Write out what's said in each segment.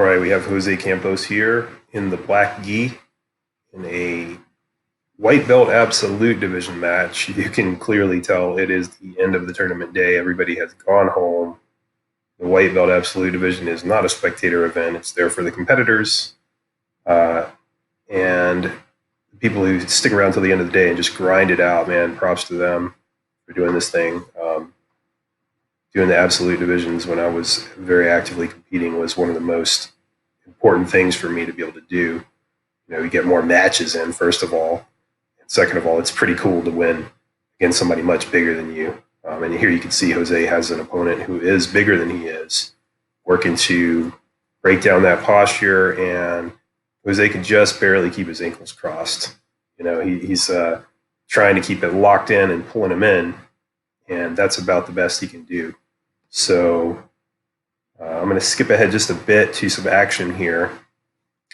All right, we have Jose Campos here in the black gi in a white belt absolute division match. You can clearly tell it is the end of the tournament day. Everybody has gone home. The white belt absolute division is not a spectator event. It's there for the competitors and the people who stick around till the end of the day and just grind it out, man. Props to them for doing this thing. Doing the absolute divisions when I was very actively competing was one of the most important things for me to be able to do. You know, you get more matches in, first of all. And second of all, it's pretty cool to win against somebody much bigger than you. And here you can see Jose has an opponent who is bigger than he is, working to break down that posture, and Jose can just barely keep his ankles crossed. You know, he's trying to keep it locked in and pulling him in, and that's about the best he can do. So I'm going to skip ahead just a bit to some action here.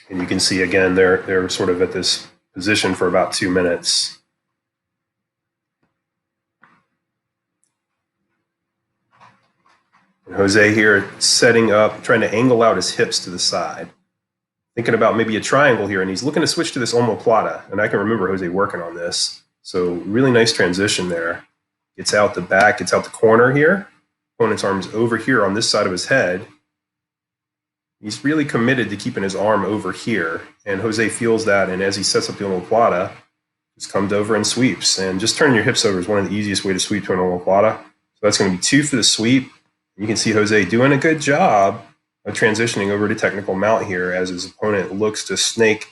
And you can see, again, they're sort of at this position for about 2 minutes. And Jose here setting up, trying to angle out his hips to the side. Thinking about maybe a triangle here, and he's looking to switch to this omoplata. And I can remember Jose working on this. So really nice transition there. Gets out the back, gets out the corner here. Opponent's arm is over here on this side of his head. He's really committed to keeping his arm over here, and Jose feels that, and as he sets up the omoplata, just comes over and sweeps. And just turning your hips over is one of the easiest way to sweep to an omoplata. So that's going to be 2 for the sweep. You can see Jose doing a good job of transitioning over to technical mount here as his opponent looks to snake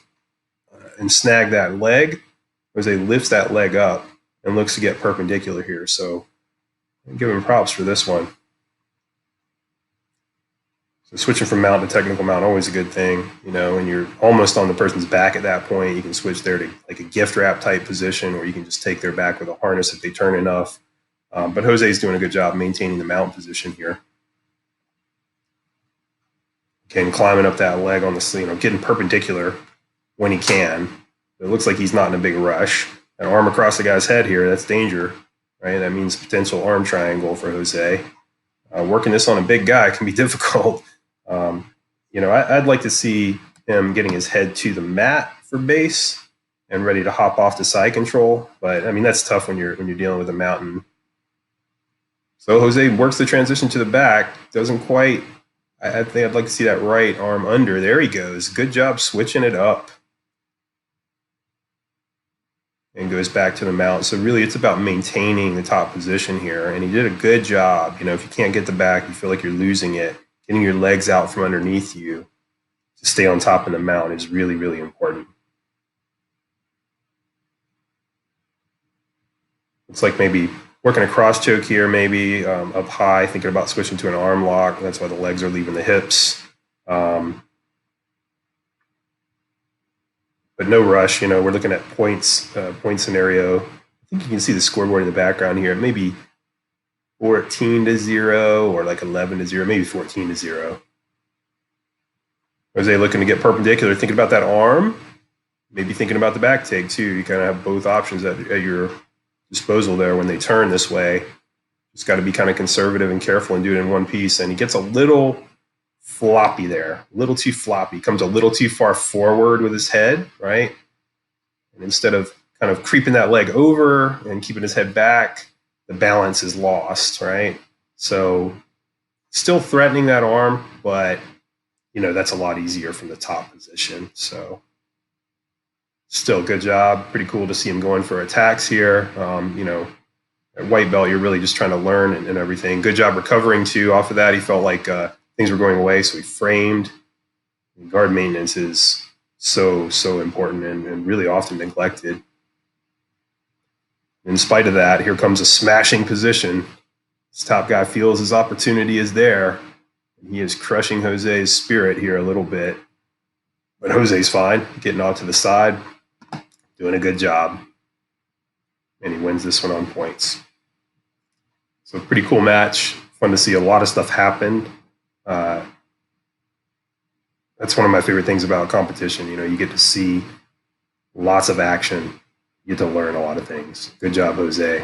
and snag that leg. Jose lifts that leg up and looks to get perpendicular here. So give him props for this one. So switching from mount to technical mount, always a good thing. You know, when you're almost on the person's back at that point, you can switch there to like a gift wrap type position, or you can just take their back with a harness if they turn enough. But Jose's doing a good job maintaining the mount position here. Again, climbing up that leg on the, you know, getting perpendicular when he can. It looks like he's not in a big rush. An arm across the guy's head here, that's danger. Right, that means potential arm triangle for Jose. Working this on a big guy can be difficult. You know, I'd like to see him getting his head to the mat for base and ready to hop off to side control. But I mean, that's tough when you're dealing with a mountain. So Jose works the transition to the back. Doesn't quite. I think I'd like to see that right arm under. There he goes. Good job switching it up. And goes back to the mount. So really it's about maintaining the top position here. And he did a good job. You know, if you can't get the back, you feel like you're losing it. Getting your legs out from underneath you to stay on top of the mount is really, really important. It's like maybe working a cross choke here, maybe up high, thinking about switching to an arm lock. That's why the legs are leaving the hips. But no rush. You know, we're looking at point scenario. I think you can see the scoreboard in the background here. Maybe 14-0 or like 11-0, maybe 14-0. Jose looking to get perpendicular, thinking about that arm, maybe thinking about the back take too. You kind of have both options at your disposal there when they turn this way. Just got to be kind of conservative and careful and do it in one piece. And he gets a little floppy there, a little too floppy, comes a little too far forward with his head, right? And instead of kind of creeping that leg over and keeping his head back, the balance is lost, right? So still threatening that arm, but, you know, that's a lot easier from the top position. So still good job. Pretty cool to see him going for attacks here. You know, at white belt, you're really just trying to learn and everything. Good job recovering too off of that. He felt like things were going away, so he framed. And guard maintenance is so important and really often neglected. In spite of that, here comes a smashing position. This top guy feels his opportunity is there. And he is crushing Jose's spirit here a little bit. But Jose's fine, getting off to the side, doing a good job. And he wins this one on points. So pretty cool match. Fun to see a lot of stuff happen. That's one of my favorite things about competition. You know, you get to see lots of action. You get to learn a lot of things. Good job, Jose.